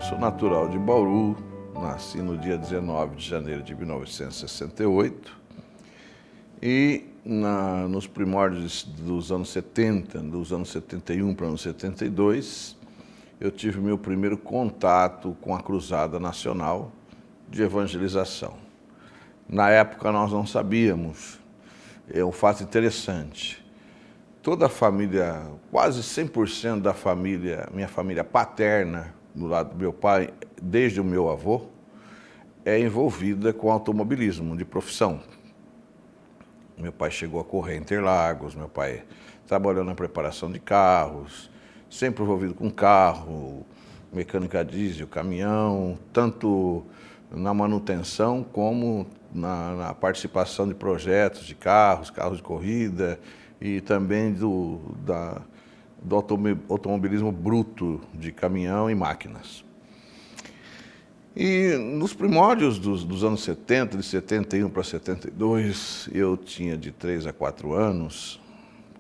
Sou natural de Bauru, nasci no dia 19 de janeiro de 1968 e nos primórdios dos anos 70, dos anos 71 para os anos 72, eu tive meu primeiro contato com a Cruzada Nacional de Evangelização. Na época nós não sabíamos, é um fato interessante, toda a família, quase 100% da família, minha família paterna, do lado do meu pai, desde o meu avô, é envolvida com automobilismo de profissão. Meu pai chegou a correr em Interlagos, meu pai trabalhou na preparação de carros, sempre envolvido com carro, mecânica diesel, caminhão, tanto na manutenção como na participação de projetos de carros de corrida e também do automobilismo bruto de caminhão e máquinas. E nos primórdios dos anos 70, de 71 para 72, eu tinha de 3 a 4 anos,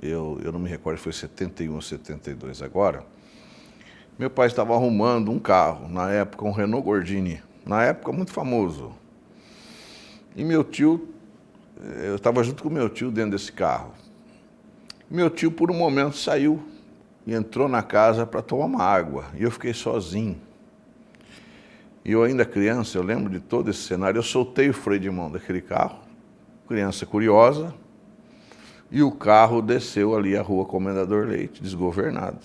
eu não me recordo se foi 71 ou 72 agora, meu pai estava arrumando um carro, na época um Renault Gordini, na época muito famoso. E meu tio, eu estava junto com meu tio dentro desse carro. Meu tio, por um momento, saiu e entrou na casa para tomar uma água, e eu fiquei sozinho. E eu ainda criança, eu lembro de todo esse cenário, eu soltei o freio de mão daquele carro, criança curiosa, e o carro desceu ali a rua Comendador Leite, desgovernado.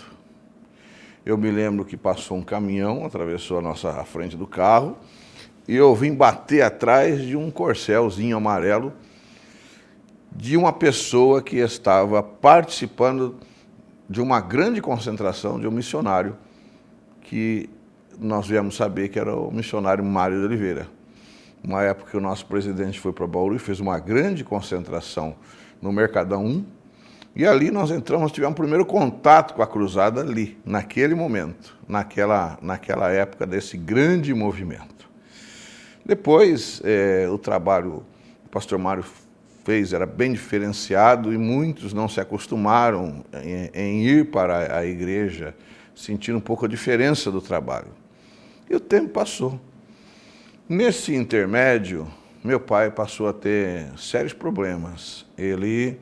Eu me lembro que passou um caminhão, atravessou a frente do carro, e eu vim bater atrás de um corcelzinho amarelo de uma pessoa que estava participando de uma grande concentração de um missionário que nós viemos saber que era o missionário Mário de Oliveira. Uma época que o nosso presidente foi para Bauru e fez uma grande concentração no Mercadão 1, e ali nós entramos, tivemos o primeiro contato com a cruzada ali, naquele momento, naquela época desse grande movimento. Depois, o trabalho que o pastor Mário fez era bem diferenciado e muitos não se acostumaram em ir para a igreja, sentindo um pouco a diferença do trabalho. E o tempo passou. Nesse intermédio, meu pai passou a ter sérios problemas. Ele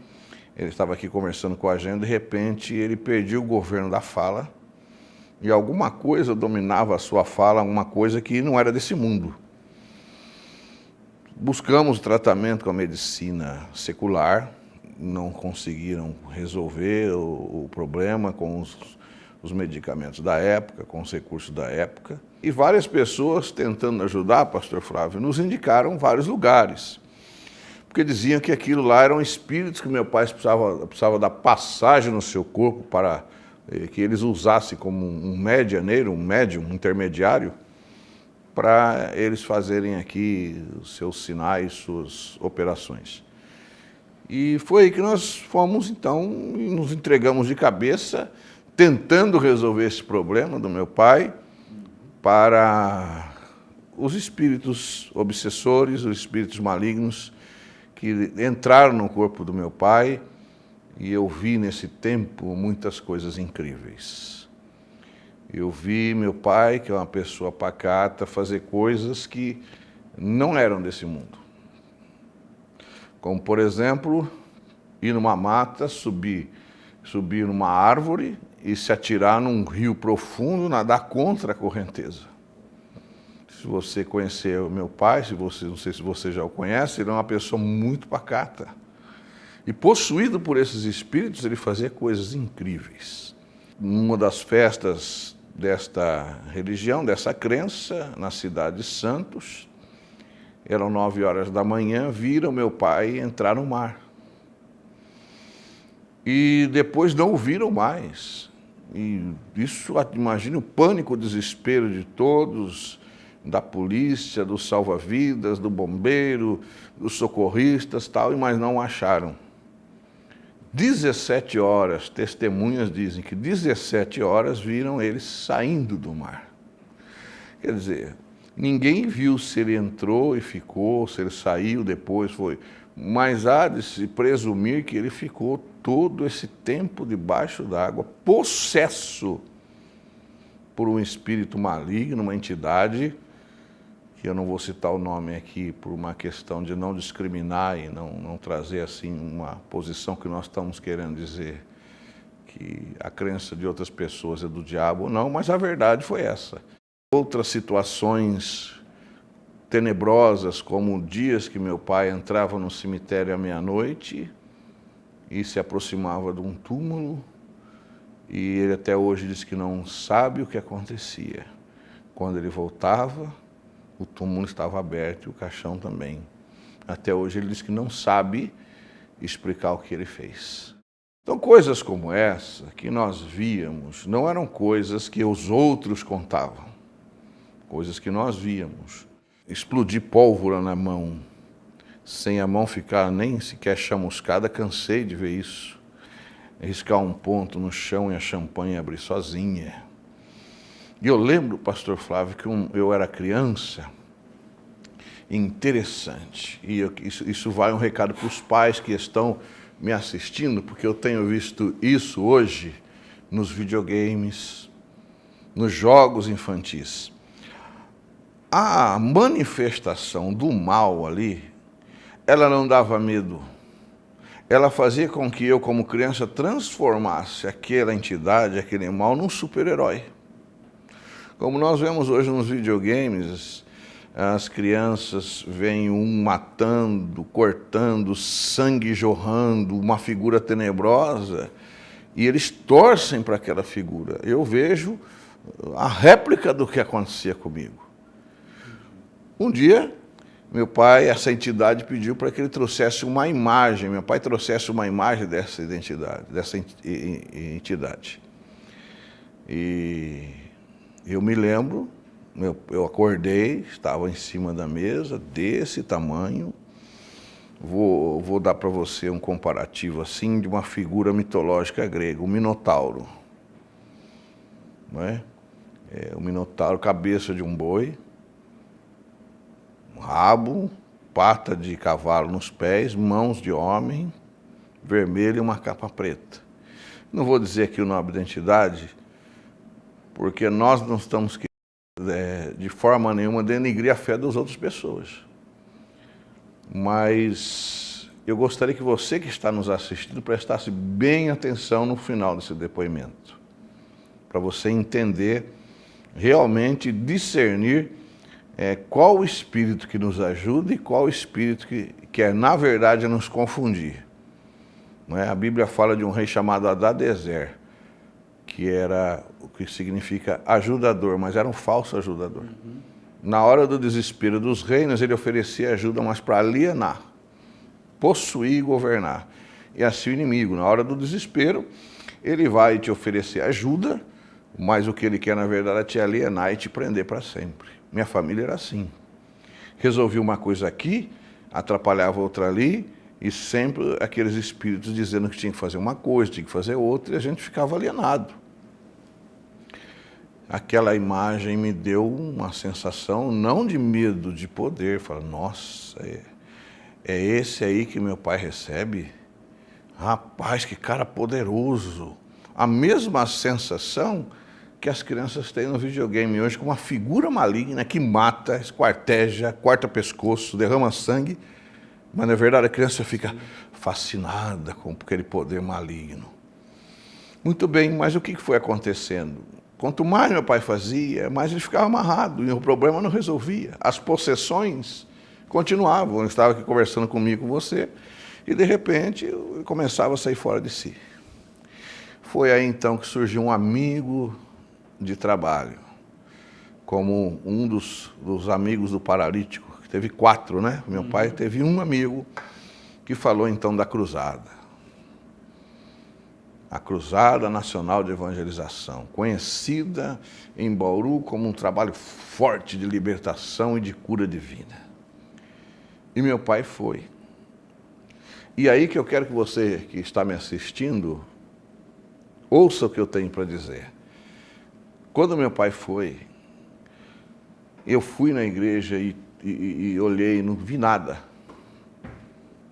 estava aqui conversando com a gente, de repente ele perdia o governo da fala e alguma coisa dominava a sua fala, alguma coisa que não era desse mundo. Buscamos tratamento com a medicina secular, não conseguiram resolver o problema com os medicamentos da época, com os recursos da época. E várias pessoas tentando ajudar, pastor Flávio, nos indicaram vários lugares, porque diziam que aquilo lá eram espíritos que meu pai precisava dar passagem no seu corpo para que eles usassem como um medianeiro, um médium, um intermediário, para eles fazerem aqui os seus sinais, suas operações. E foi aí que nós fomos, então, e nos entregamos de cabeça, tentando resolver esse problema do meu pai, para os espíritos obsessores, os espíritos malignos, que entraram no corpo do meu pai, e eu vi nesse tempo muitas coisas incríveis. Eu vi meu pai, que é uma pessoa pacata, fazer coisas que não eram desse mundo. Como, por exemplo, ir numa mata, subir numa árvore e se atirar num rio profundo, nadar contra a correnteza. Se você conhecer o meu pai, não sei se você já o conhece, ele é uma pessoa muito pacata. E possuído por esses espíritos, ele fazia coisas incríveis. Numa das festas desta religião, dessa crença, na cidade de Santos, eram 9 horas da manhã, viram meu pai entrar no mar. E depois não o viram mais. E isso, imagine o pânico, o desespero de todos, da polícia, dos salva-vidas, do bombeiro, dos socorristas, tal, mas não o acharam. 17 horas, testemunhas dizem que 17 horas viram ele saindo do mar. Quer dizer, ninguém viu se ele entrou e ficou, se ele saiu depois, foi. Mas há de se presumir que ele ficou todo esse tempo debaixo d'água, possesso por um espírito maligno, uma entidade, que eu não vou citar o nome aqui por uma questão de não discriminar e não trazer assim uma posição que nós estamos querendo dizer que a crença de outras pessoas é do diabo, não, mas a verdade foi essa. Outras situações tenebrosas, como dias que meu pai entrava no cemitério à meia-noite e se aproximava de um túmulo, e ele até hoje diz que não sabe o que acontecia. Quando ele voltava, o túmulo estava aberto e o caixão também. Até hoje ele diz que não sabe explicar o que ele fez. Então, coisas como essa que nós víamos não eram coisas que os outros contavam, coisas que nós víamos. Explodir pólvora na mão, sem a mão ficar nem sequer chamuscada, cansei de ver isso. Riscar um ponto no chão e a champanhe abrir sozinha. E eu lembro, pastor Flávio, que eu era criança, interessante, e isso vai um recado para os pais que estão me assistindo, porque eu tenho visto isso hoje nos videogames, nos jogos infantis. A manifestação do mal ali, ela não dava medo. Ela fazia com que eu, como criança, transformasse aquela entidade, aquele mal, num super-herói. Como nós vemos hoje nos videogames, as crianças veem um matando, cortando, sangue jorrando, uma figura tenebrosa, e eles torcem para aquela figura. Eu vejo a réplica do que acontecia comigo. Um dia, meu pai, essa entidade pediu para que ele trouxesse uma imagem, meu pai trouxesse uma imagem dessa entidade. E eu me lembro, eu acordei, estava em cima da mesa, desse tamanho. Vou dar para você um comparativo assim de uma figura mitológica grega, o Minotauro. Não é? O Minotauro, cabeça de um boi, rabo, pata de cavalo nos pés, mãos de homem, vermelho e uma capa preta. Não vou dizer aqui o nome da entidade, porque nós não estamos de forma nenhuma denigrir a fé das outras pessoas. Mas eu gostaria que você que está nos assistindo prestasse bem atenção no final desse depoimento, para você entender, realmente discernir qual o espírito que nos ajuda e qual o espírito que quer, na verdade, nos confundir. Não é? A Bíblia fala de um rei chamado Adadezer, que era o que significa ajudador, mas era um falso ajudador. Na hora do desespero dos reinos, ele oferecia ajuda, mas para alienar, possuir e governar. E assim o inimigo, na hora do desespero, ele vai te oferecer ajuda, mas o que ele quer, na verdade, é te alienar e te prender para sempre. Minha família era assim. Resolvi uma coisa aqui, atrapalhava outra ali, e sempre aqueles espíritos dizendo que tinha que fazer uma coisa, tinha que fazer outra, e a gente ficava alienado. Aquela imagem me deu uma sensação, não de medo, de poder. Falei, nossa, é esse aí que meu pai recebe? Rapaz, que cara poderoso. A mesma sensação que as crianças têm no videogame hoje, com uma figura maligna que mata, esquarteja, corta pescoço, derrama sangue, mas na verdade a criança fica fascinada com aquele poder maligno. Muito bem, mas o que foi acontecendo? Quanto mais meu pai fazia, mais ele ficava amarrado e o problema não resolvia. As possessões continuavam. Eu estava aqui conversando comigo, com você, e de repente eu começava a sair fora de si. Foi aí então que surgiu um amigo de trabalho, como um dos amigos do paralítico, que teve 4, né? Meu pai teve um amigo que falou então da cruzada. A Cruzada Nacional de Evangelização, conhecida em Bauru como um trabalho forte de libertação e de cura divina. E meu pai foi. E aí que eu quero que você que está me assistindo ouça o que eu tenho para dizer. Quando meu pai foi, eu fui na igreja e olhei e não vi nada.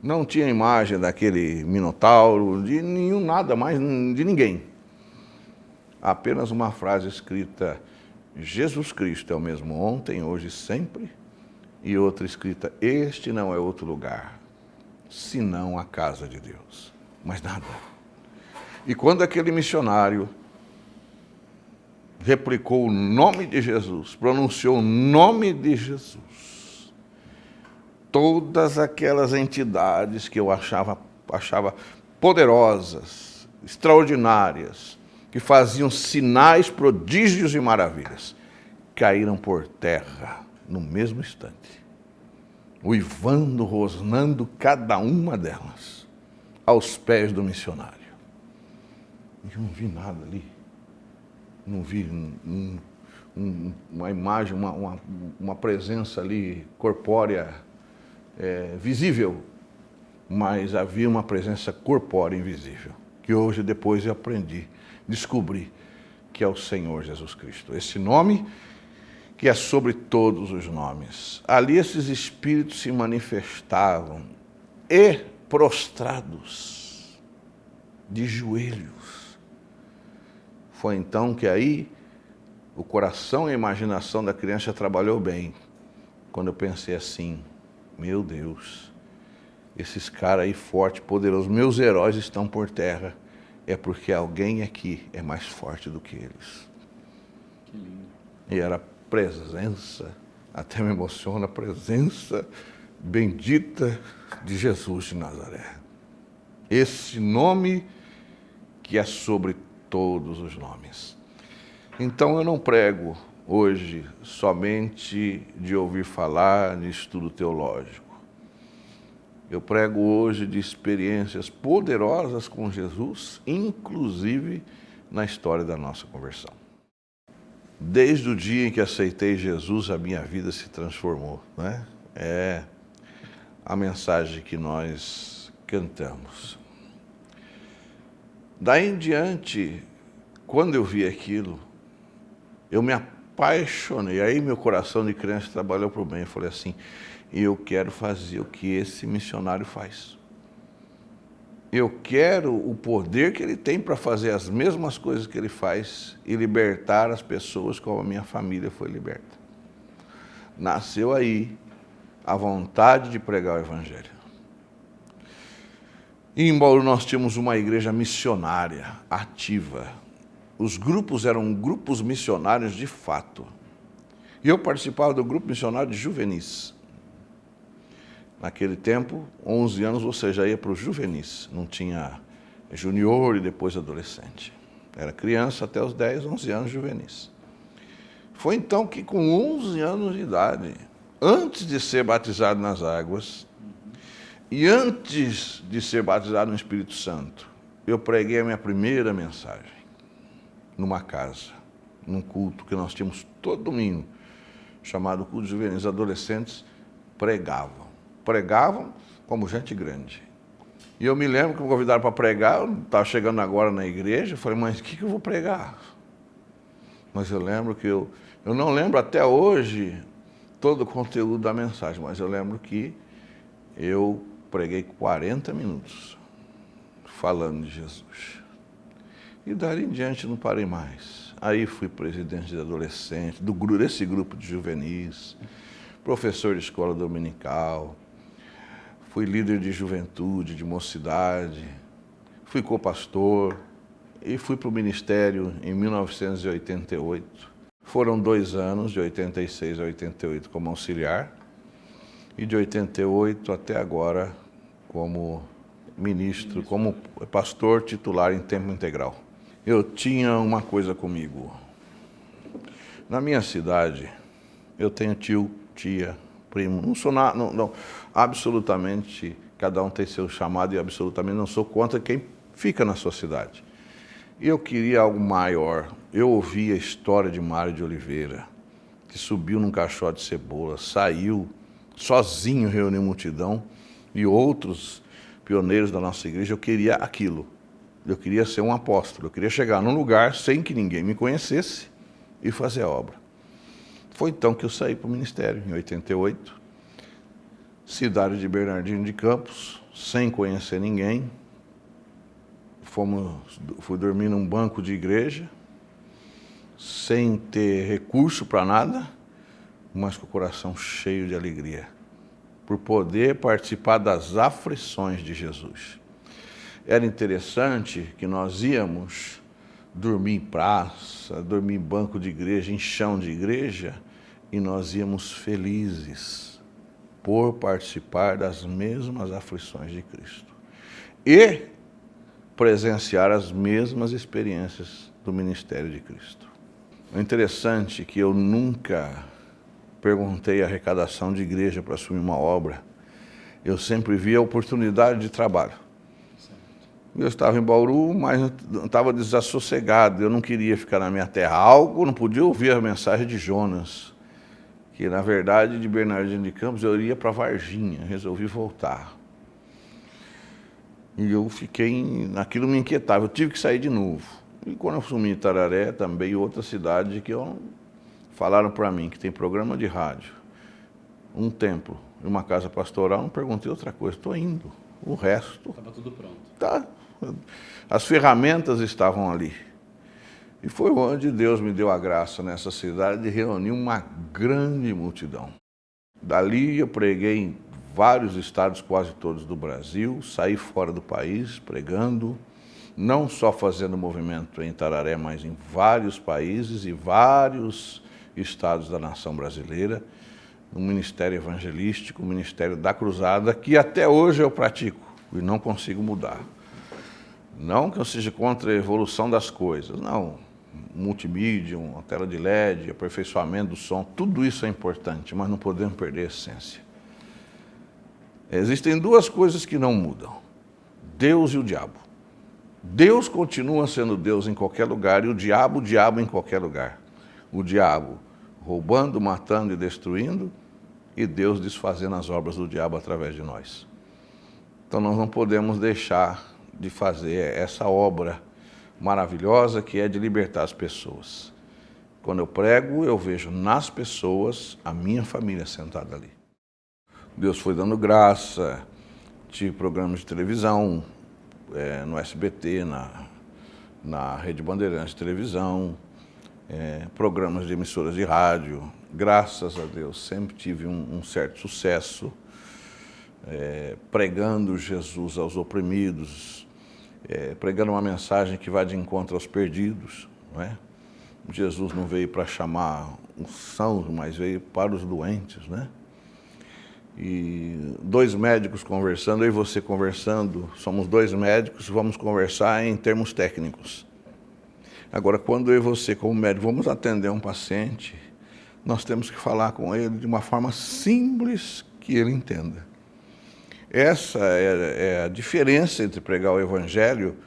Não tinha imagem daquele Minotauro, de nenhum, nada mais, de ninguém. apenas uma frase escrita: Jesus Cristo é o mesmo ontem, hoje e sempre, e outra escrita: este não é outro lugar, senão a casa de Deus. Mais nada. E quando aquele missionário replicou o nome de Jesus, pronunciou o nome de Jesus, todas aquelas entidades que eu achava poderosas, extraordinárias, que faziam sinais, prodígios e maravilhas, caíram por terra no mesmo instante, uivando, rosnando cada uma delas aos pés do missionário. Eu não vi nada ali, não vi uma imagem, uma presença ali corpórea visível, mas havia uma presença corpórea invisível, que hoje depois eu aprendi, descobri que é o Senhor Jesus Cristo. Esse nome que é sobre todos os nomes. Ali esses espíritos se manifestavam e prostrados, de joelhos. Foi então que aí o coração e a imaginação da criança trabalhou bem, quando eu pensei assim: meu Deus, esses caras aí fortes, poderosos, meus heróis estão por terra, é porque alguém aqui é mais forte do que eles. Que lindo. E era presença, até me emociona, a presença bendita de Jesus de Nazaré. Esse nome que é sobre todos os nomes. Então eu não prego hoje somente de ouvir falar de estudo teológico. Eu prego hoje de experiências poderosas com Jesus, inclusive na história da nossa conversão. Desde o dia em que aceitei Jesus, a minha vida se transformou, né? É a mensagem que nós cantamos. Daí em diante, quando eu vi aquilo, eu me apaixonei. Aí meu coração de criança trabalhou para o bem. Eu falei assim: eu quero fazer o que esse missionário faz. Eu quero o poder que ele tem para fazer as mesmas coisas que ele faz e libertar as pessoas como a minha família foi liberta. Nasceu aí a vontade de pregar o Evangelho. E em Bauru nós tínhamos uma igreja missionária, ativa. Os grupos eram grupos missionários de fato. E eu participava do grupo missionário de juvenis. Naquele tempo, 11 anos, você já ia para os juvenis. Não tinha junior e depois adolescente. Era criança até os 10, 11 anos juvenis. Foi então que com 11 anos de idade, antes de ser batizado nas águas e antes de ser batizado no Espírito Santo, eu preguei a minha primeira mensagem numa casa, num culto que nós tínhamos todo domingo, chamado culto de juvenis. Adolescentes pregavam como gente grande. E eu me lembro que me convidaram para pregar, eu estava chegando agora na igreja, eu falei: mas o que eu vou pregar? Mas eu lembro que eu não lembro até hoje todo o conteúdo da mensagem, mas eu lembro que eu preguei 40 minutos falando de Jesus. E dali em diante não parei mais. Aí fui presidente de adolescentes, desse grupo de juvenis, professor de escola dominical, fui líder de juventude, de mocidade, fui co-pastor e fui para o ministério em 1988. Foram 2 anos, de 86 a 88, como auxiliar, e de 88 até agora como ministro, como pastor titular em tempo integral. Eu tinha uma coisa comigo. Na minha cidade, eu tenho tio, tia, primo. Não sou não, absolutamente, cada um tem seu chamado e absolutamente não sou contra quem fica na sua cidade. Eu queria algo maior. Eu ouvi a história de Mário de Oliveira, que subiu num caixote de cebola, saiu sozinho, reuniu multidão, e outros pioneiros da nossa igreja. Eu queria aquilo. Eu queria ser um apóstolo. Eu queria chegar num lugar sem que ninguém me conhecesse e fazer a obra. Foi então que eu saí para o ministério, em 88, cidade de Bernardino de Campos, sem conhecer ninguém. Fui dormir num banco de igreja, sem ter recurso para nada, mas com o coração cheio de alegria, por poder participar das aflições de Jesus. Era interessante que nós íamos dormir em praça, dormir em banco de igreja, em chão de igreja, e nós íamos felizes por participar das mesmas aflições de Cristo e presenciar as mesmas experiências do ministério de Cristo. É interessante que eu nunca perguntei a arrecadação de igreja para assumir uma obra. Eu sempre vi a oportunidade de trabalho. Eu estava em Bauru, mas estava desassossegado. Eu não queria ficar na minha terra. Algo, não podia ouvir a mensagem de Jonas, que na verdade de Bernardino de Campos eu iria para Varginha. Resolvi voltar. E eu fiquei, aquilo me inquietava. Eu tive que sair de novo. E quando eu assumi Itararé, também outra cidade que falaram para mim que tem programa de rádio, um templo e uma casa pastoral, não perguntei outra coisa, estou indo. O resto... Estava tudo pronto. Tá. As ferramentas estavam ali. E foi onde Deus me deu a graça nessa cidade de reunir uma grande multidão. Dali eu preguei em vários estados, quase todos do Brasil, saí fora do país pregando, não só fazendo movimento em Itararé, mas em vários países e vários estados da nação brasileira, um ministério evangelístico, um ministério da cruzada, que até hoje eu pratico e não consigo mudar. Não que eu seja contra a evolução das coisas, não. Multimídia, uma tela de LED, aperfeiçoamento do som, tudo isso é importante, mas não podemos perder a essência. Existem duas coisas que não mudam: Deus e o diabo. Deus continua sendo Deus em qualquer lugar e o diabo em qualquer lugar. O diabo roubando, matando e destruindo, e Deus desfazendo as obras do diabo através de nós. Então nós não podemos deixar de fazer essa obra maravilhosa que é de libertar as pessoas. Quando eu prego, eu vejo nas pessoas a minha família sentada ali. Deus foi dando graça, tive programas de televisão, no SBT, na Rede Bandeirantes de televisão, programas de emissoras de rádio. Graças a Deus, sempre tive um certo sucesso, pregando Jesus aos oprimidos, pregando uma mensagem que vai de encontro aos perdidos, não é? Jesus não veio para chamar os sãos, mas veio para os doentes, né? E dois médicos conversando, eu e você conversando, somos dois médicos, vamos conversar em termos técnicos. Agora, quando eu e você, como médico, vamos atender um paciente, nós temos que falar com ele de uma forma simples que ele entenda. Essa é a diferença entre pregar o evangelho,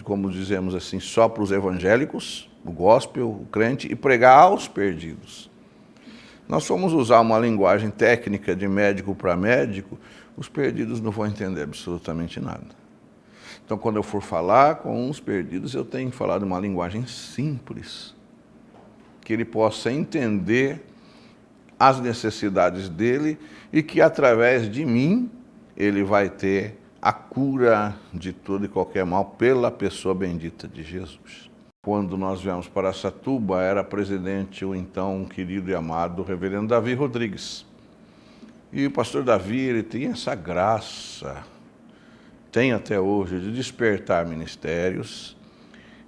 como dizemos assim, só para os evangélicos, o gospel, o crente, e pregar aos perdidos. Nós fomos usar uma linguagem técnica de médico para médico, os perdidos não vão entender absolutamente nada. Então, quando eu for falar com uns perdidos, eu tenho que falar de uma linguagem simples, que ele possa entender as necessidades dele e que, através de mim, ele vai ter a cura de todo e qualquer mal pela pessoa bendita de Jesus. Quando nós viemos para Araçatuba, era presidente o então querido e amado reverendo Davi Rodrigues. E o pastor Davi, ele tem essa graça, tem até hoje, de despertar ministérios.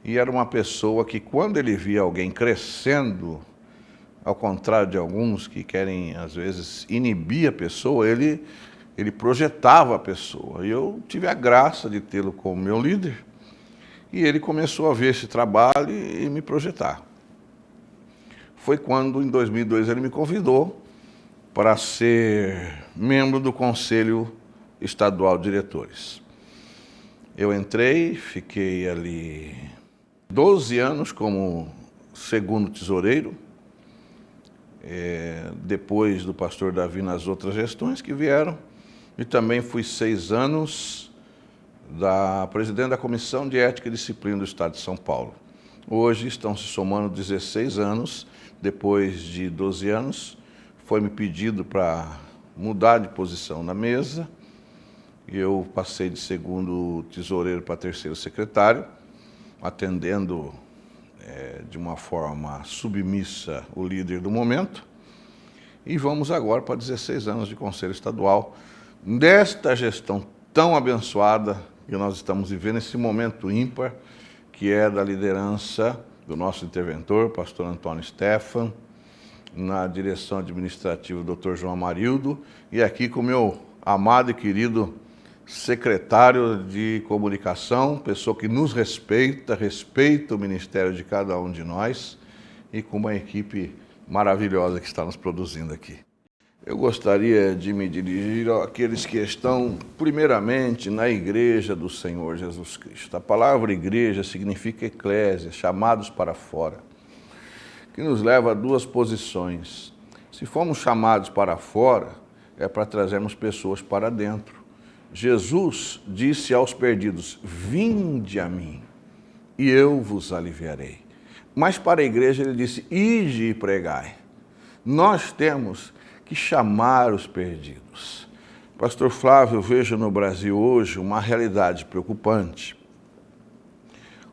E era uma pessoa que, quando ele via alguém crescendo, ao contrário de alguns que querem, às vezes, inibir a pessoa, ele projetava a pessoa. E eu tive a graça de tê-lo como meu líder. E ele começou a ver esse trabalho e me projetar. Foi quando, em 2002, ele me convidou para ser membro do Conselho Estadual de Diretores. Eu entrei, fiquei ali 12 anos como segundo tesoureiro, depois do pastor Davi nas outras gestões que vieram, e também fui 6 anos presidente da Comissão de Ética e Disciplina do Estado de São Paulo. Hoje estão se somando 16 anos, depois de 12 anos, foi-me pedido para mudar de posição na mesa, e eu passei de segundo tesoureiro para terceiro secretário, atendendo de uma forma submissa o líder do momento. E vamos agora para 16 anos de Conselho Estadual, desta gestão tão abençoada que nós estamos vivendo, esse momento ímpar, que é da liderança do nosso interventor, pastor Antônio Stefan, na direção administrativa do Dr. João Amarildo, e aqui com o meu amado e querido secretário de comunicação, pessoa que nos respeita o ministério de cada um de nós, e com uma equipe maravilhosa que está nos produzindo aqui. Eu gostaria de me dirigir àqueles que estão, primeiramente, na igreja do Senhor Jesus Cristo. A palavra igreja significa eclésia, chamados para fora, que nos leva a duas posições. Se formos chamados para fora, é para trazermos pessoas para dentro. Jesus disse aos perdidos: vinde a mim, e eu vos aliviarei. Mas para a igreja ele disse: ide e pregai. Nós temos que chamar os perdidos. Pastor Flávio, eu vejo no Brasil hoje uma realidade preocupante.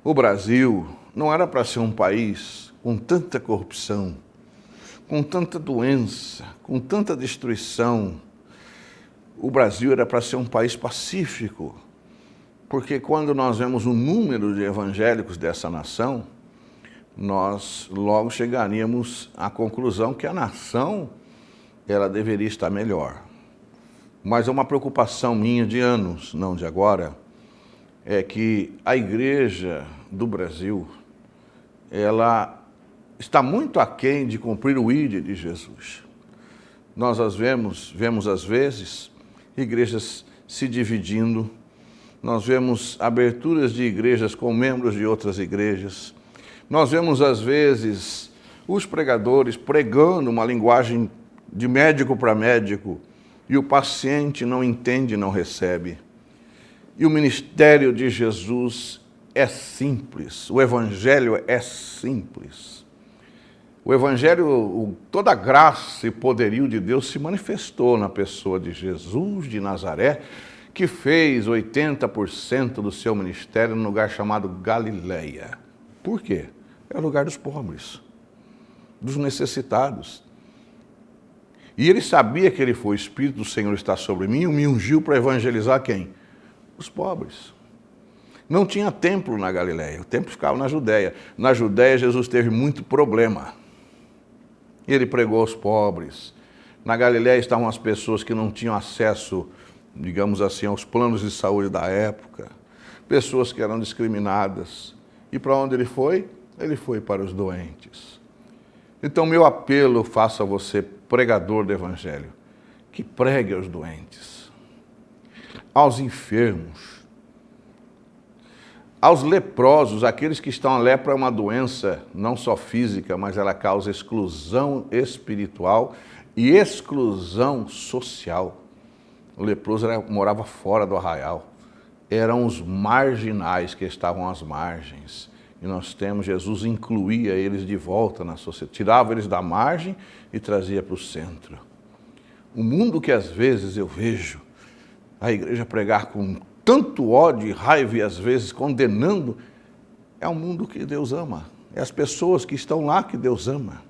O Brasil não era para ser um país com tanta corrupção, com tanta doença, com tanta destruição. O Brasil era para ser um país pacífico, porque quando nós vemos o número de evangélicos dessa nação, nós logo chegaríamos à conclusão que a nação ela deveria estar melhor. Mas é uma preocupação minha de anos, não de agora, é que a igreja do Brasil, ela está muito aquém de cumprir o ID de Jesus. Nós vemos às vezes igrejas se dividindo, nós vemos aberturas de igrejas com membros de outras igrejas, nós vemos às vezes os pregadores pregando uma linguagem de médico para médico e o paciente não entende, não recebe. E o ministério de Jesus é simples, o evangelho é simples. O evangelho, toda a graça e poderio de Deus se manifestou na pessoa de Jesus de Nazaré, que fez 80% do seu ministério no lugar chamado Galileia. Por quê? É o lugar dos pobres, dos necessitados. E ele sabia que ele foi, o Espírito do Senhor está sobre mim e me ungiu para evangelizar quem? Os pobres. Não tinha templo na Galileia, o templo ficava na Judéia. Na Judéia, Jesus teve muito problema. Ele pregou aos pobres. Na Galileia estavam as pessoas que não tinham acesso, digamos assim, aos planos de saúde da época. Pessoas que eram discriminadas. E para onde ele foi? Ele foi para os doentes. Então, meu apelo faço a você, pregador do Evangelho, que pregue aos doentes, aos enfermos, aos leprosos, aqueles que estão. A lepra é uma doença não só física, mas ela causa exclusão espiritual e exclusão social. O leproso morava fora do arraial, eram os marginais que estavam às margens. E nós temos, Jesus incluía eles de volta na sociedade, tirava eles da margem e trazia para o centro. O mundo que às vezes eu vejo a igreja pregar com tanto ódio e raiva e às vezes condenando, é o mundo que Deus ama. É as pessoas que estão lá que Deus ama.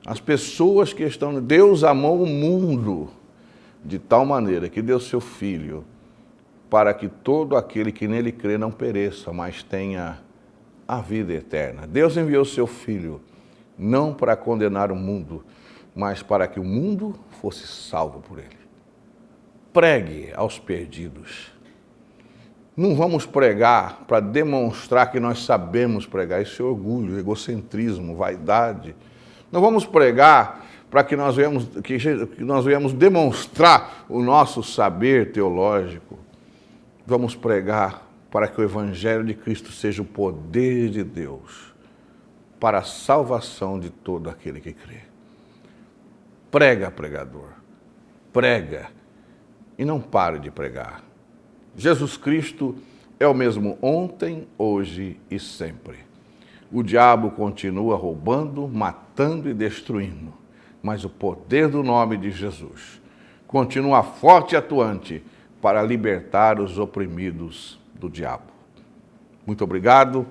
As pessoas que estão... Deus amou o mundo de tal maneira que deu seu Filho para que todo aquele que nele crê não pereça, mas tenha a vida eterna. Deus enviou seu Filho, não para condenar o mundo, mas para que o mundo fosse salvo por ele. Pregue aos perdidos. Não vamos pregar para demonstrar que nós sabemos pregar. Isso é orgulho, egocentrismo, vaidade. Não vamos pregar para que nós venhamos demonstrar o nosso saber teológico. Vamos pregar para que o Evangelho de Cristo seja o poder de Deus para a salvação de todo aquele que crê. Prega, pregador, prega e não pare de pregar. Jesus Cristo é o mesmo ontem, hoje e sempre. O diabo continua roubando, matando e destruindo, mas o poder do nome de Jesus continua forte e atuante para libertar os oprimidos do diabo. Muito obrigado,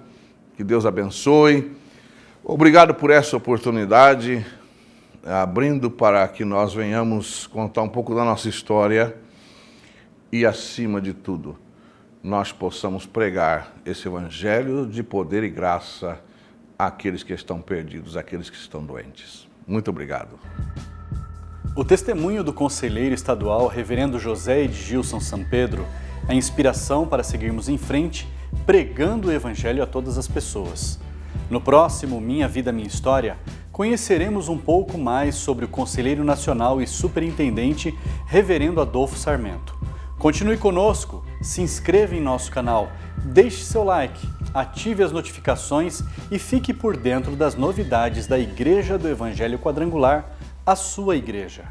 Que Deus abençoe. Obrigado por essa oportunidade, abrindo para que nós venhamos contar um pouco da nossa história e, acima de tudo, nós possamos pregar esse evangelho de poder e graça àqueles que estão perdidos, àqueles que estão doentes. Muito obrigado. O testemunho do conselheiro estadual, reverendo José Edgilson Sampedro, é inspiração para seguirmos em frente, pregando o evangelho a todas as pessoas. No próximo Minha Vida, Minha História, conheceremos um pouco mais sobre o conselheiro nacional e superintendente, reverendo Adolfo Sarmento. Continue conosco, se inscreva em nosso canal, deixe seu like, ative as notificações e fique por dentro das novidades da Igreja do Evangelho Quadrangular, a sua igreja.